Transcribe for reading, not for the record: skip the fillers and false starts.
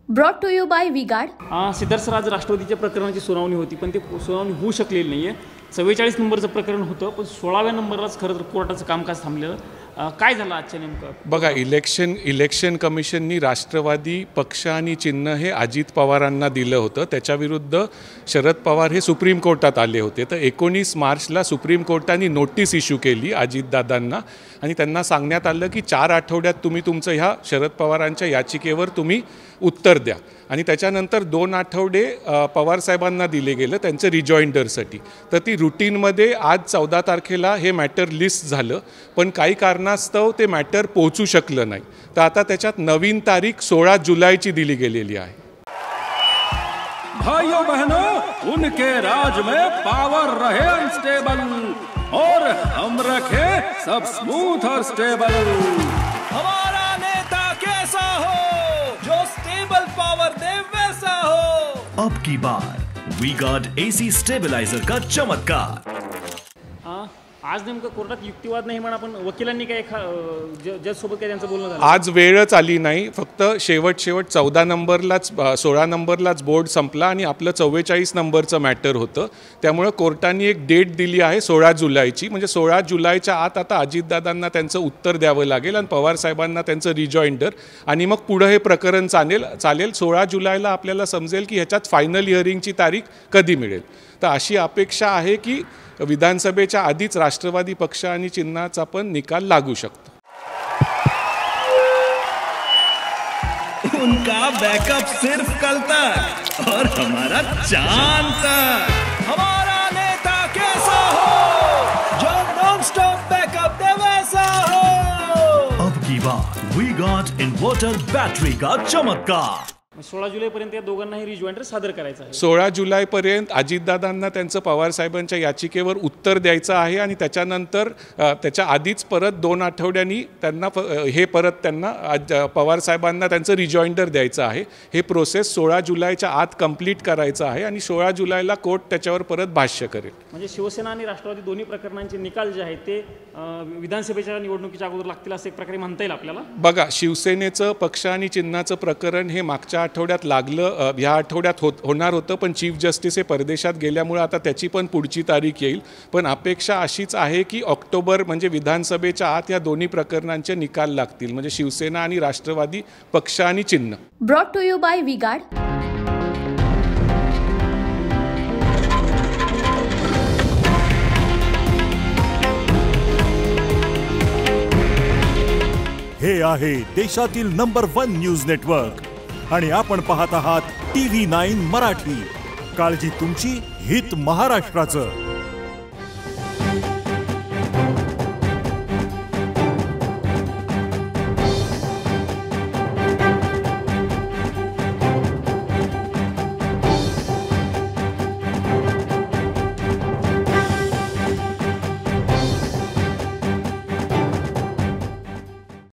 Brought to you by V Guard. Siddharth Raj राष्ट्रवादीच्या प्रकरणाची सुनावणी होती, पण ते सुनावणी होऊ शकलेली नाही आहे। 44 नंबरचं प्रकरण होतं, पण 16व्या नंबरलाच खरं तर कोर्टाचं कामकाज थांबलेलं। काय झालं आजच्या नेमकं? बघा, इलेक्शन कमिशननी राष्ट्रवादी पक्ष आणि चिन्ह हे अजित पवारांना दिलं होतं। त्याच्याविरुद्ध शरद पवार हे सुप्रीम कोर्टात आले होते। तर 19 मार्चला सुप्रीम कोर्टाने नोटीस इश्यू केली अजितदादांना आणि त्यांना सांगण्यात आलं की 4 आठवड्यात तुम्ही तुमचं ह्या शरद पवारांच्या याचिकेवर तुम्ही उत्तर द्या। आणि त्याच्यानंतर 2 आठवडे पवारसाहेबांना दिले गेलं त्यांचं रिजॉइंडरसाठी। तर ती रुटीनमध्ये आज 14 तारखेला हे मॅटर लिस्ट झालं, पण काही कारणास्तव ते मॅटर पोहोचू शकलं नाही। तर आता त्याच्यात नवीन तारीख 16 जुलैची दिली गेलेली आहे। भाइयों बहनों, उनके राज में पावर रहे अनस्टेबल और हम रखे सब स्मूथ और स्टेबल। हमारा नेता कैसा हो जो स्टेबल पावर दे वैसा हो। अब की बार वी-गार्ड एसी स्टेबलाइजर का चमत्कार। आज नेमकं कोर्टात युक्तिवाद नाही म्हणा, पण वकिलांनी काय जज सोबत काय त्यांचं बोलणं झालं? आज वेळच आली नाही, फक्त शेवट 14 नंबरलाच 16 नंबरलाच बोर्ड संपला आणि आपलं 44 नंबरचं मॅटर होतं। त्यामुळे कोर्टाने एक डेट दिली आहे 16 जुलैची, म्हणजे 16 जुलैच्या आत आता अजितदादांना त्यांचं उत्तर द्यावं लागेल आणि पवारसाहेबांना त्यांचं रिजॉइंडर, आणि मग पुढं हे प्रकरण चालेल। 16 जुलैला आपल्याला समजेल की ह्याच्यात फायनल हिअरिंगची तारीख कधी मिळेल। तर अशी अपेक्षा आहे की विधानसभेच्या आधीच राष्ट्रवादी पक्ष आणि चिन्हाचा पण निकाल लागू शकतो। उनका बैकअप सिर्फ कल तक और हमारा चांद तक। हमारा नेता कैसा हो जो नॉन स्टॉप बैकअप दे वैसा हो। अब की बार वी-गार्ड इन्वर्टर बैटरी का चमत्कार। 16 जुलैपर्यंत या दोघांनाही रिजॉइंडर सादर करायचं आहे। 16 जुलैपर्यंत अजितदादांना त्यांचं पवारसाहेबांच्या याचिकेवर उत्तर द्यायचं आहे आणि त्याच्यानंतर त्याच्या आधीच परत 2 आठवड्यांनी त्यांना पवारसाहेबांना त्यांचं रिजॉइंडर द्यायचं आहे। हे प्रोसेस 16 जुलैच्या आत कंप्लीट करायचं आहे आणि 16 जुलैला कोर्ट त्याच्यावर परत भाष्य करेल। म्हणजे शिवसेना आणि राष्ट्रवादी दोन्ही प्रकरणांचे निकाल जे आहेत ते विधानसभेच्या निवडणुकीच्या अगोदर लागतील असं एक प्रकारे म्हणता येईल आपल्याला। बघा, शिवसेनेचं पक्ष आणि चिन्हाचं प्रकरण हे मागच्या आठवड्यात लागलं, ह्या आठवड्यात होणार होतं, पण चीफ जस्टिस हे परदेशात गेल्यामुळे आता त्याची पण पुढची तारीख येईल। पण अपेक्षा अशीच आहे की ऑक्टोबर म्हणजे विधानसभेच्या आत या दोन्ही प्रकरणांचे निकाल लागतील, म्हणजे शिवसेना आणि राष्ट्रवादी पक्ष आणि चिन्ह। Brought to you by V Guard. हे आहे देशातील नंबर 1 न्यूज नेटवर्क आणि आपण पाहत आहात TV9 मराठी। काळजी तुमची, हित महाराष्ट्राचं।